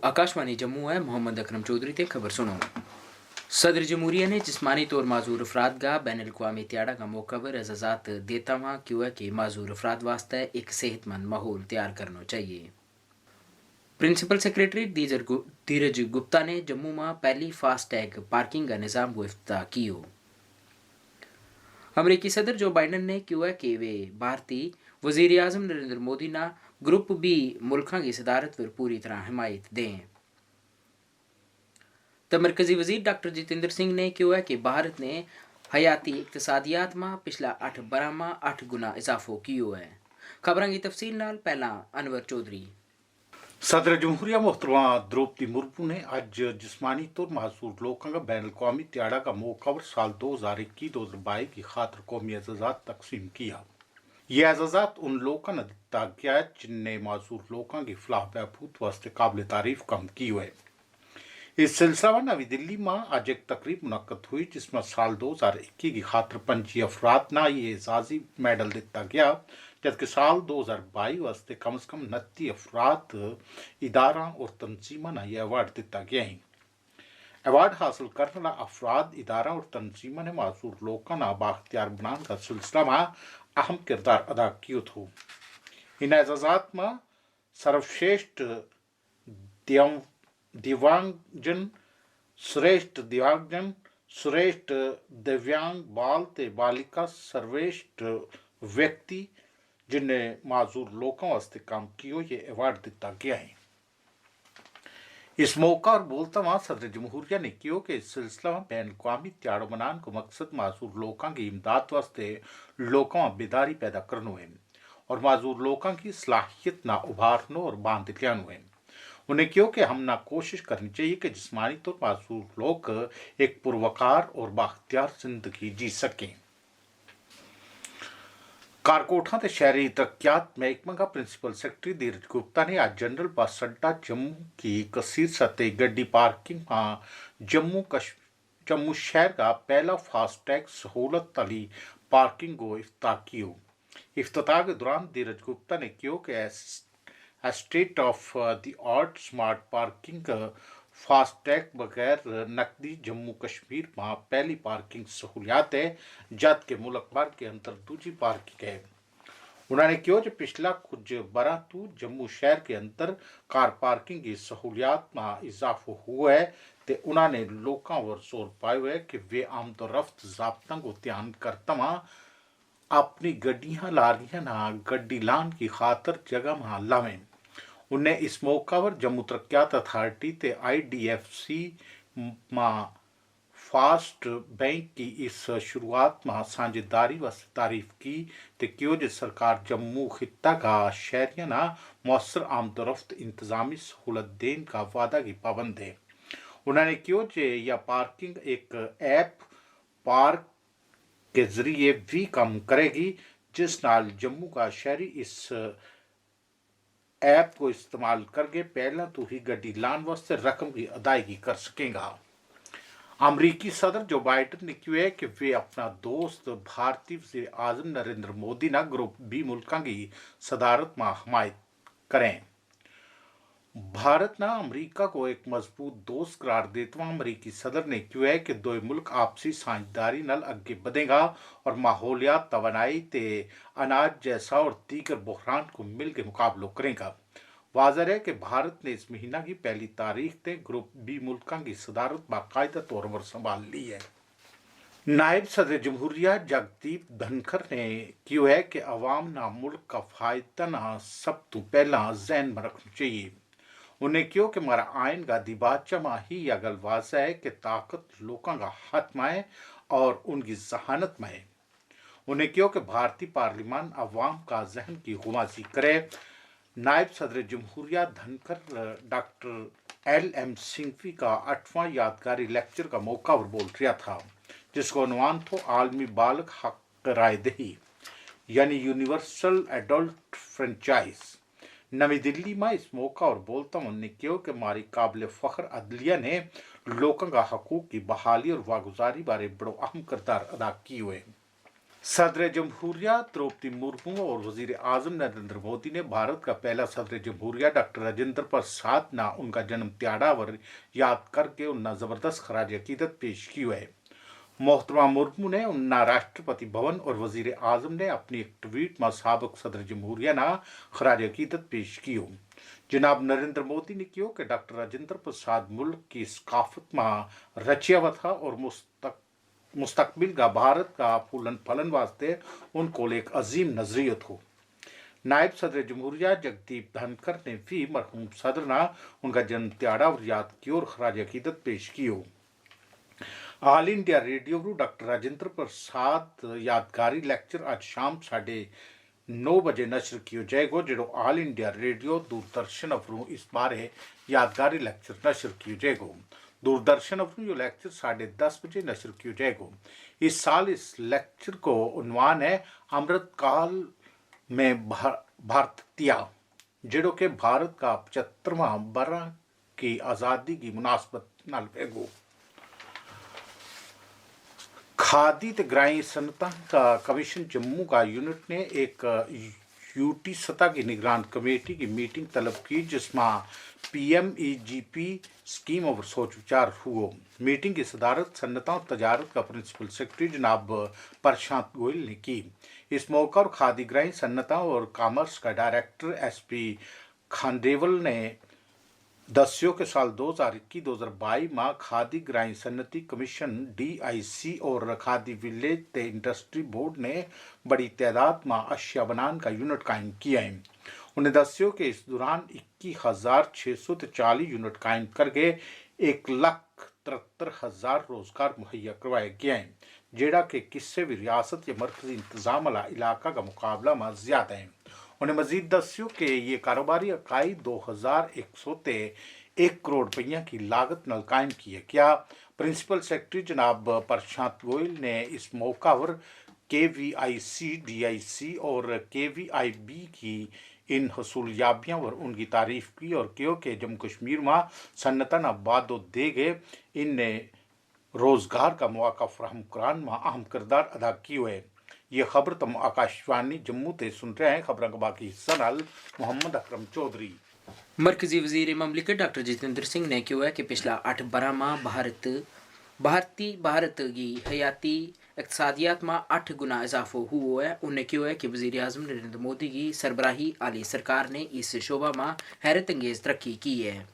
आकाशवाणी जम्मू है। मोहम्मद अकरम चौधरी ते खबर सुनो। सदर जमहूरिया ने जिस्मानी तौर माजूर अफराद का बैन अवी त्याड़ा का मौका पर एजाजात देता हुआ क्यों है कि माजूर अफराद वास्ते एक सेहतमंद माहौल तैयार करना चाहिए। प्रिंसिपल सेक्रेटरी धीरज गुप्ता ने जम्मू में पहली फास्टैग पार्किंग का निज़ाम को इफ्तिताह किया। अमरीकी सदर जो बाइडन ने क्यों है कि वे भारतीय वजीर आजम नरेंद्र मोदी ना ग्रुप बी मुल्कों की सदारत पर पूरी तरह हिमायत दें। तो मरकजी वजीर डॉक्टर जितेंद्र सिंह ने क्यों है कि भारत ने हयाती इक्तसादियात में पिछला 8 बरह में 8 गुना इजाफो किया है। खबरों की तफसील नाल पहला अनवर चौधरी। सदर जमहूरिया मोहतरमा द्रौपदी मुर्मू ने आज जिस्मानी तौर माजूर लोगों का बैन अवी त्याड़ा का मौका पर साल 2021-2022 की खातर कौमी एजाजात तकसीम किया। ये एजाजात उन लोगों ने दिता गया है जिनने माजूर लोगों की फलाह बहबूद वास्ते काबिल तारीफ काम की है। इस सिलसिला में नवी दिल्ली में आज एक तकरीब मुनक्कद हुई जिसमें साल 2021 की खातर 25 अफराद ना ये एजाजी मेडल दिता गया, जबकि साल 2022 वास्ते कम से कम 29 अफराद इदारा और तंजीमा ना ये अवार्ड दिता गया है। अवार्ड हासिल करने वाला अफराद इदारा और तंजीमा ने माजूर लोगों ना बाख्तियार बनाने का सिलसिला में अहम किरदार अदा किया था। इन एजाजात में सर्वश्रेष्ठ दिव्यांगजन, श्रेष्ठ दिव्यांगजन, श्रेष्ठ दिव्यांग बाल ते बालिका, सर्वश्रेष्ठ व्यक्ति जिन्हें माजूर लोगों वास्ते काम किया ये अवार्ड दिता गया है। इस मौका और बोलता वहां सदर जमहूरिया ने किया कि इस सिलसिला में बैन अवी त्याड़ो मनाने को मकसद माजूर लोगों की इमदाद वास्ते लोगों में बेदारी पैदा करना है और माजूर लोगों की सलाहियत ना उभारना और बांध लियानो है। उन्हें क्यों कि हम ना कोशिश करनी चाहिए कि जिस्मानी तौर माजूर लोग एक पुरवकार और बाख्तियार जिंदगी जी सकें। कारकोटा ते शहरी तरक्यात महकमा का प्रिंसिपल सेक्रेटरी धीरज गुप्ता ने आज जनरल बस अड्डा जम्मू की कसीर सतह गड्डी पार्किंग में जम्मू शहर का पहला फास्टैग सहूलत वाली पार्किंग को इफ्तिताह किया। इफ्तिताह के दौरान धीरज गुप्ता ने किया कि state of the art smart parking FASTag बगैर नकदी जम्मू कश्मीर में पहली पार्किंग सहूलियात है, जद के मुल्क भर के अंदर दूसरी पार्किंग है। उन्होंने क्यों जो पिछला कुछ बरह तो जम्मू शहर के अंदर कार पार्किंग की सहूलियात में इजाफा हुआ है तो उन्होंने लोगों पर जोर पाया है कि वे आमदोरफ्त ज़ाब्तों को ध्यान करता वहाँ अपनी गड्डियाँ लारियाँ ना गड्डी लान की खातर जगह वहाँ लावें। उन्हें इस मौका पर जम्मू तरक्यात अथॉरिटी ते IDFC में फास्ट बैंक की इस शुरुआत में साझेदारी वास्ते तारीफ की तो क्यों जो सरकार जम्मू खित्ता का शहरिया ना मौसर आमदोरफ्त इंतजामी सहूलत देने का वादा की पाबंद है। उन्होंने क्यों जो यह पार्किंग एक ऐप पार्क के जरिए भी काम करेगी जिस नाल जम्मू का शहरी इस ऐप को इस्तेमाल करके पहला तो ही गड्डी लान वास्ते रकम की अदायगी कर सकेगा। अमरीकी सदर जो बाइडन ने क्यों है कि वे अपना दोस्त भारतीय वज़ीर आज़म नरेंद्र मोदी ना ग्रुप बी मुल्कों की सदारत में हमायत करें। भारत ना अमेरिका को एक मजबूत दोस्त करार देते हुए अमरीकी सदर ने क्यों है कि दो मुल्क आपसी साझेदारी नल आगे बढ़ेगा और माहौलियात तवानाई ते अनाज जैसा और दीगर बहरान को मिल के मुकाबला करेगा। वाज़ेह है कि भारत ने इस महीना की पहली तारीख से ग्रुप बी मुल्कों की सदारत बाकायदा तौर पर संभाल ली है। नायब सदर जमहूरिया जगदीप धनखड़ ने क्यों है कि अवाम ना मुल्क का फायदा ना सब तो पहला जहन में रखना चाहिए। उन्हें क्यों कि हमारा आयन का दिबाचा में ही यह गल वाज़ेह है कि ताकत लोगों का हाथ में है और उनकी जहानत में है। उन्हें क्यों कि भारतीय पार्लियामान अवाम का जहन की गुमाजी करे। नायब सदर जमहूरिया धनखड़ डॉक्टर LM सिंघवी का 8वां यादगारी लेक्चर का मौका पर बोल रहा था जिसको उन्वान था आलमी बालक हक राय दही यानी यूनिवर्सल एडल्ट फ्रेंचाइज। नवी दिल्ली में इस मौका और बोलता उन्होंने क्यों कि हमारी काबिल फ़ख्र अदलिया ने लोगों का हकूक की बहाली और वागुजारी बारे बड़ो अहम किरदार अदा किए हुए। सदर जमहूरिया द्रौपदी मुर्मू और वजीर आजम नरेंद्र मोदी ने भारत का पहला सदर जमहूरिया डॉक्टर राजेंद्र प्रसाद ना उनका जन्म त्याड़ावर याद करके उन्ना जबरदस्त खराज अकीदत पेश की है। मोहतरमा मुर्मू ने उन्ना राष्ट्रपति भवन और वजीर आजम ने अपनी एक ट्वीट में साबिक सदर जमहूरिया ना खराज अकीदत पेश की हो। जनाब नरेंद्र मोदी ने कहो कि डॉक्टर राजेंद्र प्रसाद मुल्क की सकाफत में रचिया हुआ था और मुस्तकबिल का भारत का फूलन फलन वास्ते उनको एक अजीम नजरियत हो। नायब सदर जमहूरिया जगदीप धनखड़ ने भी मरहूम सदर ना उनका जन्म त्याड़ा और याद की और खराज अकीदत पेश की हो। All India radio doctor Rajendra Prasad यादगारी लेक्चर आज शाम 9:30 बजे नशर किया जाएगा, जो ऑल इंडिया रेडियो दूरदर्शन अफरू इस बारे यादगारी लेक्चर नशर किया जाएगा। दूरदर्शन अफरू जो लेक्चर 10:30 बजे नशर किया जाएगा। इस साल इस लेक्चर को उन्वान है अमृत काल में भारतीया, जो कि भारत का 75वां बरह की आज़ादी की मुनासबत नाल वेगो। खादी ते ग्राई सनता का कमीशन जम्मू का यूनिट ने एक यूटी सतह की निगरान कमेटी की मीटिंग तलब की, जिसमें PMEGP स्कीम और सोच विचार हुआ। मीटिंग की सदारत सन्नता और तजारत का प्रिंसिपल सेक्रेटरी जनाब प्रशांत गोयल ने की। इस मौका पर खादी ग्राई सन्नता और कॉमर्स का डायरेक्टर SP खांडेवल ने दस्यो के साल 2021-2022 में खादी ग्राई सन्नती कमीशन DIC और खादी विलेज ते इंडस्ट्री बोर्ड ने बड़ी तादाद में अशिया बनान का यूनिट कायम किया है। उन्हें दस्यो के इस दौरान 21,640 यूनिट कायम करके 1,73,000 रोजगार मुहैया करवाए गए हैं, जेड़ा के किसी भी रियासत या मरकजी इंतजाम वाला इलाका का मुकाबला में ज्यादा है। उन्हें मजीद दस्यो कि ये कारोबारी इकाई 2,101 करोड़ रुपया की लागत न कायम की है। क्या प्रिंसिपल सेक्रेटरी जनाब प्रशांत गोयल ने इस मौका पर KVIC, DIC और KVIB की इन हसूलियाबियाँ और उनकी तारीफ की और कहो कि जम्मू कश्मीर में सन्नतन आबादो दे गए इनने रोजगार का मौका फराहम करान में अहम किरदार अदा किए है। ये खबर तुम आकाशवाणी जम्मू ते सुन रहे हैं। खबर का बाकी हिस्सा नाल मोहम्मद अकरम चौधरी। मरकजी वजीर ममलिकत डॉक्टर जितेंद्र सिंह ने कहा है कि पिछला 8 बरह में भारत की हयाती इक़्तिसादियात में 8 गुना इजाफो हुआ है। उन्हें कहा है कि वज़ीर आज़म नरेंद्र मोदी की सरबराही आली सरकार ने इस शोबा में हैरत अंगेज़ तरक्की की है।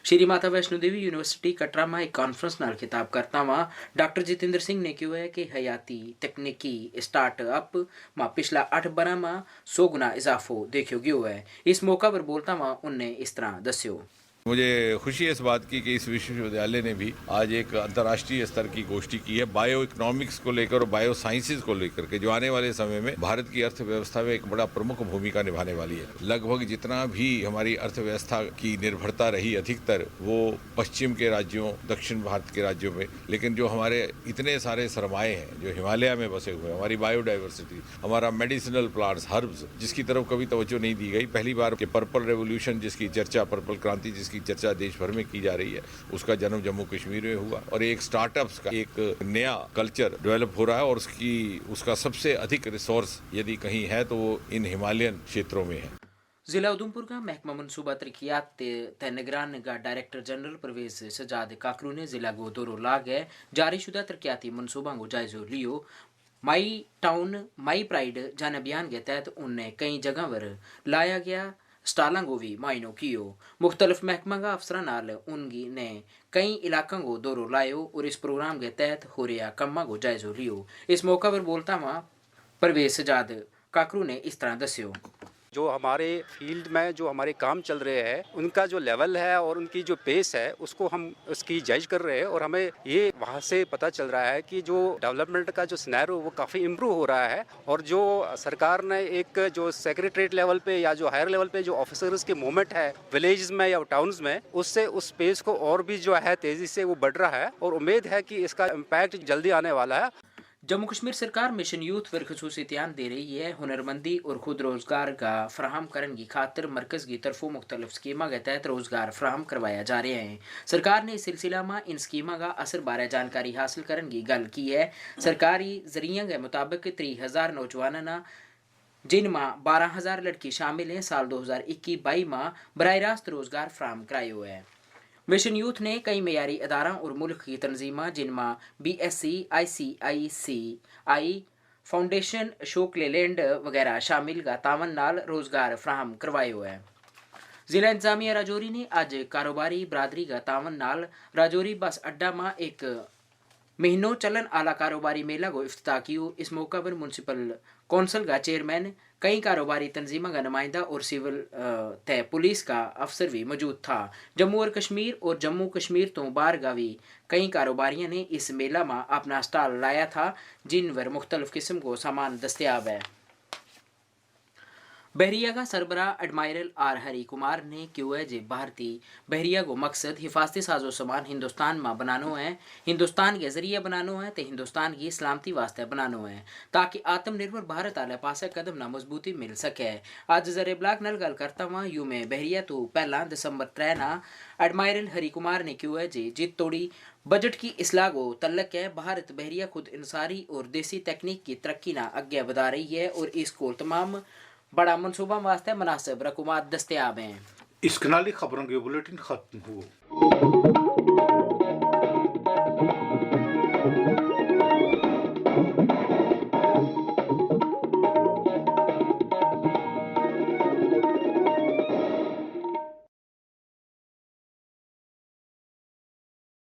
श्री माता वैष्णो देवी यूनिवर्सिटी कटरा में एक कॉन्फ्रेंस नाल खिताब करता हुआ डॉक्टर जितेंद्र सिंह ने कहा है कि हयाती तकनीकी स्टार्टअप में पिछला 8 बरह में 100 गुना इजाफो देखो गयो है। इस मौका पर बोलता हुआ उनने इस तरह दस्यो। मुझे खुशी है इस बात की कि इस विश्वविद्यालय ने भी आज एक अंतर्राष्ट्रीय स्तर की गोष्ठी की है बायो इकोनॉमिक्स को लेकर और बायो साइंसेज को लेकर के, जो आने वाले समय में भारत की अर्थव्यवस्था में एक बड़ा प्रमुख भूमिका निभाने वाली है। लगभग जितना भी हमारी अर्थव्यवस्था की निर्भरता रही अधिकतर वो पश्चिम के राज्यों, दक्षिण भारत के राज्यों में, लेकिन जो हमारे इतने सारे सरमाए हैं जो हिमालय में बसे हुए, हमारी बायोडाइवर्सिटी, हमारा मेडिसिनल प्लांट्स, हर्ब्स, जिसकी तरफ कभी तवज्जो नहीं दी गई। पहली बार के पर्पल रेवोल्यूशन जिसकी चर्चा, पर्पल क्रांति जिसकी चर्चा देश भर में की जा रही है, उसका जन्म जम्मू कश्मीर में हुआ और एक स्टार्टअप्स का एक नया कल्चर डेवलप हो रहा है और उसका सबसे अधिक रिसोर्स यदि कहीं है तो वो इन हिमालयन क्षेत्रों में है। जिला उधमपुर का महकमा मनसूबा तरक्यात ते निगरान का डायरेक्टर जनरल परवेज सजाद काकरू ने जिला को दौरो ला गए जारी शुदा तरक्याती मनसूबा को जायजो लियो। माई टाउन माई प्राइड जन अभियान के तहत उनने कई जगह पर लाया गया स्टालों को भी मायनो कियो। मुख्तलिफ महकमा का अफसर नाल उनकी ने कई इलाकों को दौरो लायो और इस प्रोग्राम के तहत हो रहा कम्मा को जायजो लियो। इस मौका पर बोलता हुआ परवेज सजाद काकरू ने इस तरह दस्यो। जो हमारे फील्ड में जो हमारे काम चल रहे हैं उनका जो लेवल है और उनकी जो पेस है उसको हम उसकी जज कर रहे हैं और हमें ये वहाँ से पता चल रहा है कि जो डेवलपमेंट का जो सिनेरियो वो काफ़ी इम्प्रूव हो रहा है और जो सरकार ने एक जो सेक्रेटरीट लेवल पे या जो हायर लेवल पे जो ऑफिसर्स के मूवमेंट है विलेज में या टाउन्स में, उससे उस पेस को और भी जो है तेज़ी से वो बढ़ रहा है और उम्मीद है कि इसका इम्पैक्ट जल्दी आने वाला है। जम्मू कश्मीर सरकार मिशन यूथ पर खसूसी ध्यान दे रही है। हुनरमंदी और खुद रोजगार का फराहम करने की खातर मरकज की तरफों मुख्तलिफ स्कीमा के तहत रोजगार फराहम करवाया जा रहे हैं। सरकार ने इस सिलसिला में इन स्कीमा का असर बारे जानकारी हासिल करने की गल की है। सरकारी जरिया के मुताबिक 30,000 नौजवान जिनमें 12,000 लड़की शामिल हैं साल 2021-22 में बराह रास्त रोजगार फराहम कराए हुए हैं। मिशन यूथ ने कई मयारी अदारा और मुल्क की तंजीमें जिनमें BSc, ICICI फाउंडेशन, शोक लेलैंड वगैरह शामिल का तावन नाल रोजगार फराहम करवाए हुए हैं। जिला इंतजामिया राजौरी ने आज कारोबारी बरादरी का तावन नाल राजौरी बस अड्डा में एक महीनों चलन आला कारोबारी मेला को इफ्तिताह किया। इस मौका पर म्यूनसिपल कौंसल का चेयरमैन, कई कारोबारी तंजीमों का नुमाइंदा और सिविल तय पुलिस का अफसर भी मौजूद था। जम्मू कश्मीर तो बाहर गावी कई कारोबारियों ने इस मेला में अपना स्टॉल लाया था, जिन पर मुख्तलिफ किस्म को सामान दस्तियाब है। बहरिया का सरबराह एडमायरल आर हरी कुमार ने क्यों है जे भारतीय बहरिया को मकसद हिफाजती साजो सामान हिंदुस्तान में बनानो है, हिंदुस्तान के जरिए बनानो है तो हिंदुस्तान की सलामती वास्ते बनानो है, ताकि आत्मनिर्भर भारत आले पासे कदम ना मजबूती मिल सके। आज जरे ब्लॉक नल गल करता हुआ यू में बहरिया तो पहला दिसंबर 3 ना एडमायरल हरी कुमार ने क्यों है जे जित तोड़ी बजट की इसलाह को तल्लक है। भारत बहरिया खुद इंसारी और देसी तकनीक की तरक्की ना आगे बढ़ा रही है और इसको तमाम बड़ा मनसूबा वास्ते मुनासिब रकूमात दस्तियाब हैं। इस कनाली खबरों के बुलेटिन खत्म हुआ।